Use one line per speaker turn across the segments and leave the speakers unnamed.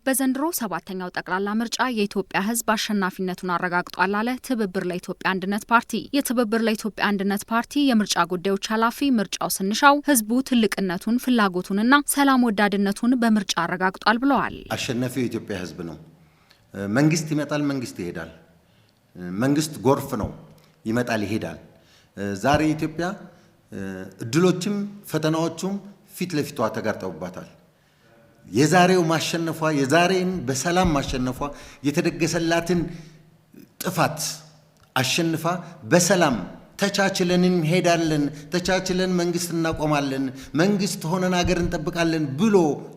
በዘንድሮ ሰባተኛው ጠቅላላ ምርጫ የኢትዮጵያ ሕዝብ አሸናፊነቱን አረጋግጧል አለ ትብብር ለኢትዮጵያ አንድነት ፓርቲ። የትብብር ለኢትዮጵያ አንድነት ፓርቲ የምርጫ ጉዳዮች ኃላፊ ምርጫው ስንሻው ሕዝቡ ትልቅነቱን ፍላጎቱንና ሰላም ወዳድነቱን በምርጫ አረጋግጧል ብለዋል።
አሸናፊው የኢትዮጵያ ሕዝብ ነው። መንግስት ይመጣል፣ መንግስት ይሄዳል። መንግስት ጎርፍ ነው፣ ይመጣል ይሄዳል። ዛሬ ኢትዮጵያ እድሎችም ፈተናዎችም ፊት ለፊቷ ተጋርጠውባታል። የዛሬው ማሸነፏ የዛሬን በሰላም ማሸነፏ የተደገሰላትን ጥፋት አሸንፋ በሰላም ተቻችለን እንሄዳለን፣ ተቻችለን መንግስት እናቆማለን፣ መንግስት ሆነን ሀገር እንጠብቃለን ብሎ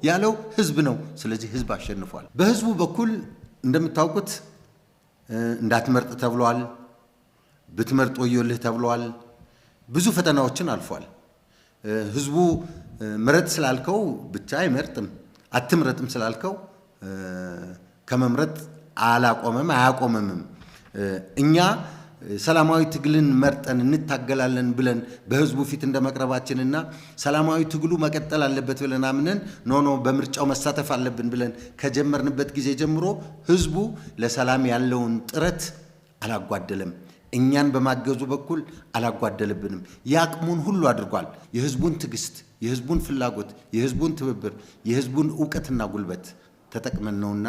ያለው ህዝብ ነው። ስለዚህ ህዝብ አሸንፏል። በህዝቡ በኩል እንደምታውቁት እንዳትመርጥ ተብሏል፣ ብትመርጥ ወዮልህ ተብሏል። ብዙ ፈተናዎችን አልፏል። ህዝቡ ምረጥ ስላልከው ብቻ አይመርጥም፣ አትምረጥም ስላልከው ከመምረጥ አያቆምም። እኛ ሰላማዊ ትግልን መርጠን እንታገላለን ብለን በህዝቡ ፊት እንደመቅረባችንና ሰላማዊ ትግሉ መቀጠል አለበት ብለን አምነን ኖ በምርጫው መሳተፍ አለብን ብለን ከጀመርንበት ጊዜ ጀምሮ ህዝቡ ለሰላም ያለውን ጥረት አላጓደለም። እኛን በማገዙ በኩል አላጓደለብንም። ያቅሙን ሁሉ አድርጓል። የህዝቡን ትግስት፣ የህዝቡን ፍላጎት፣ የህዝቡን ትብብር፣ የህዝቡን ዕውቀትና ጉልበት ተጠቅመን ነውና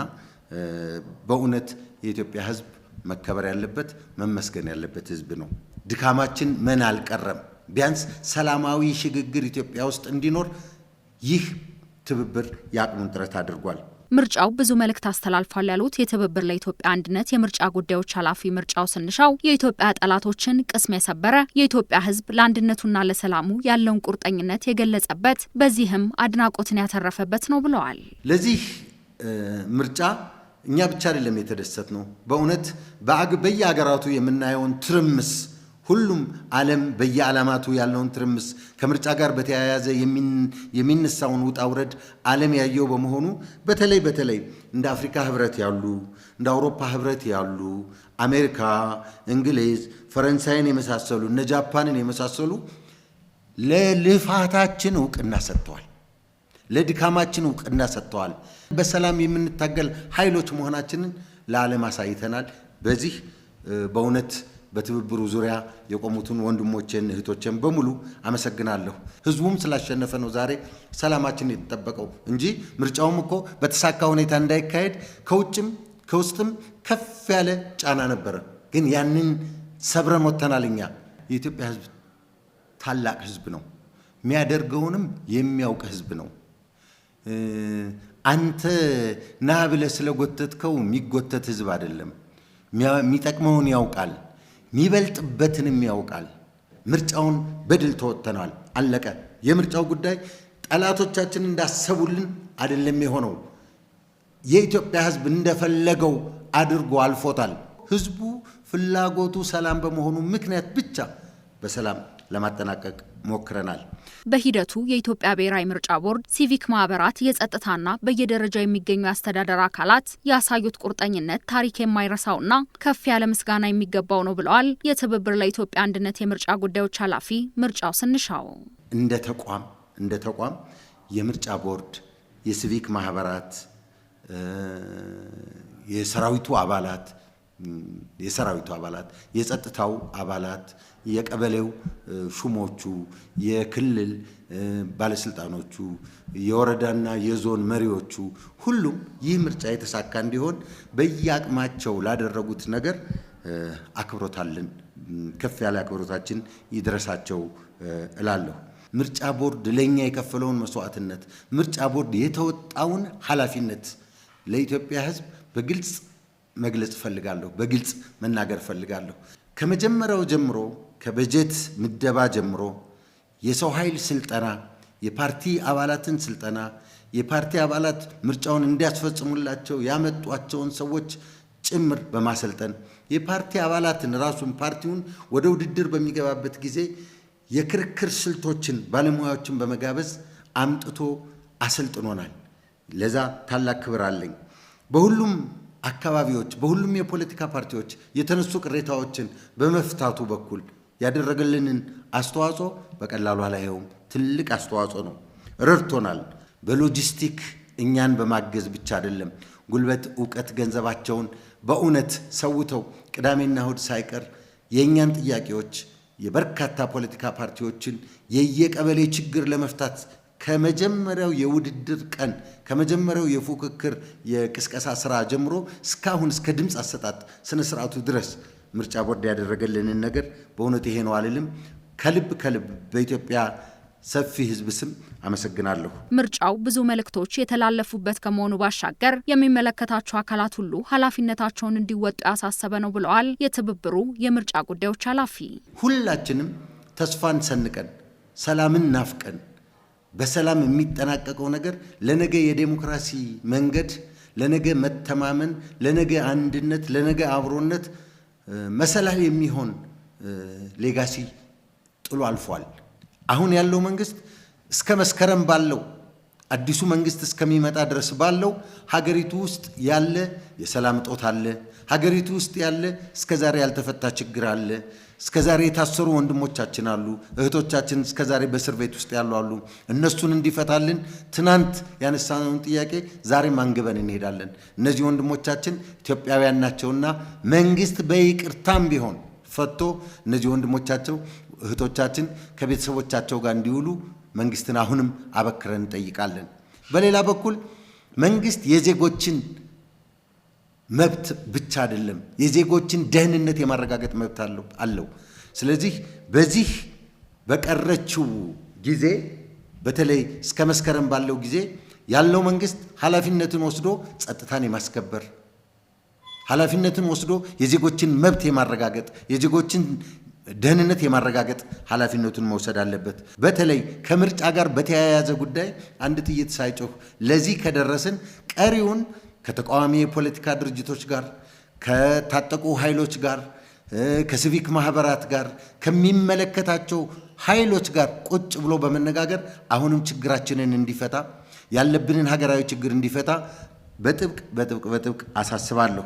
በእውነት የኢትዮጵያ ህዝብ መከበር ያለበት መመስገን ያለበት ህዝብ ነው። ድካማችን ምን አልቀረም። ቢያንስ ሰላማዊ ሽግግር ኢትዮጵያ ውስጥ እንዲኖር ይህ ትብብር ያቅሙን ጥረት አድርጓል።
ምርጫው ብዙ መልእክት አስተላልፏል ያሉት የትብብር ለኢትዮጵያ አንድነት የምርጫ ጉዳዮች ኃላፊ ምርጫው ስንሻው የኢትዮጵያ ጠላቶችን ቅስም የሰበረ የኢትዮጵያ ህዝብ ለአንድነቱና ለሰላሙ ያለውን ቁርጠኝነት የገለጸበት በዚህም አድናቆትን ያተረፈበት ነው ብለዋል።
ለዚህ ምርጫ እኛ ብቻ አይደለም የተደሰት ነው። በእውነት በየሀገራቱ የምናየውን ትርምስ ሁሉም ዓለም በየዓላማቱ ያለውን ትርምስ ከምርጫ ጋር በተያያዘ የሚነሳውን ውጣ ውረድ ዓለም ያየው በመሆኑ በተለይ እንደ አፍሪካ ህብረት ያሉ እንደ አውሮፓ ህብረት ያሉ አሜሪካ፣ እንግሊዝ፣ ፈረንሳይን የመሳሰሉ እነ ጃፓንን የመሳሰሉ ለልፋታችን ዕውቅና ሰጥተዋል። ለድካማችን ዕውቅና ሰጥተዋል። በሰላም የምንታገል ኃይሎች መሆናችንን ለዓለም አሳይተናል። በዚህ በእውነት በትብብሩ ዙሪያ የቆሙትን ወንድሞቼን እህቶቼን በሙሉ አመሰግናለሁ። ህዝቡም ስላሸነፈ ነው ዛሬ ሰላማችን የተጠበቀው እንጂ ምርጫውም እኮ በተሳካ ሁኔታ እንዳይካሄድ ከውጭም ከውስጥም ከፍ ያለ ጫና ነበረ። ግን ያንን ሰብረን ወጥተናል። እኛ የኢትዮጵያ ህዝብ ታላቅ ህዝብ ነው። የሚያደርገውንም የሚያውቅ ህዝብ ነው። አንተ ና ብለህ ስለጎተትከው የሚጎተት ህዝብ አይደለም። የሚጠቅመውን ያውቃል፣ የሚበልጥበትንም ያውቃል። ምርጫውን በድል ተወጥተናል። አለቀ። የምርጫው ጉዳይ ጠላቶቻችን እንዳሰቡልን አይደለም የሆነው። የኢትዮጵያ ህዝብ እንደፈለገው አድርጎ አልፎታል። ህዝቡ ፍላጎቱ ሰላም በመሆኑ ምክንያት ብቻ በሰላም ለማጠናቀቅ ሞክረናል።
በሂደቱ የኢትዮጵያ ብሔራዊ ምርጫ ቦርድ፣ ሲቪክ ማህበራት፣ የጸጥታና በየደረጃው የሚገኙ የአስተዳደር አካላት ያሳዩት ቁርጠኝነት ታሪክ የማይረሳውና ከፍ ያለ ምስጋና የሚገባው ነው ብለዋል የትብብር ለኢትዮጵያ አንድነት የምርጫ ጉዳዮች ኃላፊ ምርጫው ስንሻው።
እንደ ተቋም የምርጫ ቦርድ፣ የሲቪክ ማህበራት፣ የሰራዊቱ አባላት፣ የጸጥታው አባላት፣ የቀበሌው ሹሞቹ፣ የክልል ባለስልጣኖቹ፣ የወረዳና የዞን መሪዎቹ ሁሉም ይህ ምርጫ የተሳካ እንዲሆን በየአቅማቸው ላደረጉት ነገር አክብሮታለን። ከፍ ያለ አክብሮታችን ይድረሳቸው እላለሁ። ምርጫ ቦርድ ለኛ የከፈለውን መስዋዕትነት፣ ምርጫ ቦርድ የተወጣውን ኃላፊነት ለኢትዮጵያ ህዝብ በግልጽ መግለጽ ፈልጋለሁ፣ በግልጽ መናገር ፈልጋለሁ። ከመጀመሪያው ጀምሮ ከበጀት ምደባ ጀምሮ የሰው ኃይል ስልጠና፣ የፓርቲ አባላትን ስልጠና፣ የፓርቲ አባላት ምርጫውን እንዲያስፈጽሙላቸው ያመጧቸውን ሰዎች ጭምር በማሰልጠን የፓርቲ አባላትን ራሱን ፓርቲውን ወደ ውድድር በሚገባበት ጊዜ የክርክር ስልቶችን ባለሙያዎችን በመጋበዝ አምጥቶ አሰልጥኖናል። ለዛ ታላቅ ክብር አለኝ። በሁሉም አካባቢዎች በሁሉም የፖለቲካ ፓርቲዎች የተነሱ ቅሬታዎችን በመፍታቱ በኩል ያደረገልንን አስተዋጽኦ በቀላሉ አላየውም። ትልቅ አስተዋጽኦ ነው። ረድቶናል። በሎጂስቲክ እኛን በማገዝ ብቻ አይደለም ጉልበት፣ ዕውቀት፣ ገንዘባቸውን በእውነት ሰውተው ቅዳሜና እሁድ ሳይቀር የእኛን ጥያቄዎች የበርካታ ፖለቲካ ፓርቲዎችን የየቀበሌ ችግር ለመፍታት ከመጀመሪያው የውድድር ቀን ከመጀመሪያው የፉክክር የቅስቀሳ ስራ ጀምሮ እስካሁን እስከ ድምፅ አሰጣጥ ስነ ስርዓቱ ድረስ ምርጫ ቦርድ ያደረገልንን ነገር በእውነት ይሄ ነው አልልም። ከልብ በኢትዮጵያ ሰፊ ህዝብ ስም አመሰግናለሁ።
ምርጫው ብዙ መልእክቶች የተላለፉበት ከመሆኑ ባሻገር የሚመለከታቸው አካላት ሁሉ ኃላፊነታቸውን እንዲወጡ ያሳሰበ ነው ብለዋል የትብብሩ የምርጫ ጉዳዮች ኃላፊ።
ሁላችንም ተስፋን ሰንቀን ሰላምን ናፍቀን በሰላም የሚጠናቀቀው ነገር ለነገ የዴሞክራሲ መንገድ፣ ለነገ መተማመን፣ ለነገ አንድነት፣ ለነገ አብሮነት መሰላል የሚሆን ሌጋሲ ጥሎ አልፏል። አሁን ያለው መንግስት እስከ መስከረም ባለው አዲሱ መንግስት እስከሚመጣ ድረስ ባለው ሀገሪቱ ውስጥ ያለ የሰላም እጦት አለ። ሀገሪቱ ውስጥ ያለ እስከዛሬ ያልተፈታ ችግር አለ። እስከዛሬ የታሰሩ ወንድሞቻችን አሉ፣ እህቶቻችን እስከዛሬ በእስር ቤት ውስጥ ያሉ አሉ። እነሱን እንዲፈታልን ትናንት ያነሳነውን ጥያቄ ዛሬም አንግበን እንሄዳለን። እነዚህ ወንድሞቻችን ኢትዮጵያውያን ናቸውና መንግስት በይቅርታም ቢሆን ፈቶ እነዚህ ወንድሞቻቸው እህቶቻችን ከቤተሰቦቻቸው ጋር እንዲውሉ መንግስትን አሁንም አበክረን እንጠይቃለን። በሌላ በኩል መንግስት የዜጎችን መብት ብቻ አይደለም የዜጎችን ደህንነት የማረጋገጥ መብት አለው። ስለዚህ በዚህ በቀረችው ጊዜ በተለይ እስከ መስከረም ባለው ጊዜ ያለው መንግስት ኃላፊነቱን ወስዶ ጸጥታን የማስከበር ኃላፊነቱን ወስዶ የዜጎችን መብት የማረጋገጥ የዜጎችን ደህንነት የማረጋገጥ ኃላፊነቱን መውሰድ አለበት። በተለይ ከምርጫ ጋር በተያያዘ ጉዳይ አንድ ጥይት ሳይጮህ ለዚህ ከደረስን ቀሪውን ከተቃዋሚ የፖለቲካ ድርጅቶች ጋር ከታጠቁ ኃይሎች ጋር ከሲቪክ ማህበራት ጋር ከሚመለከታቸው ኃይሎች ጋር ቁጭ ብሎ በመነጋገር አሁንም ችግራችንን እንዲፈታ ያለብንን ሀገራዊ ችግር እንዲፈታ በጥብቅ አሳስባለሁ።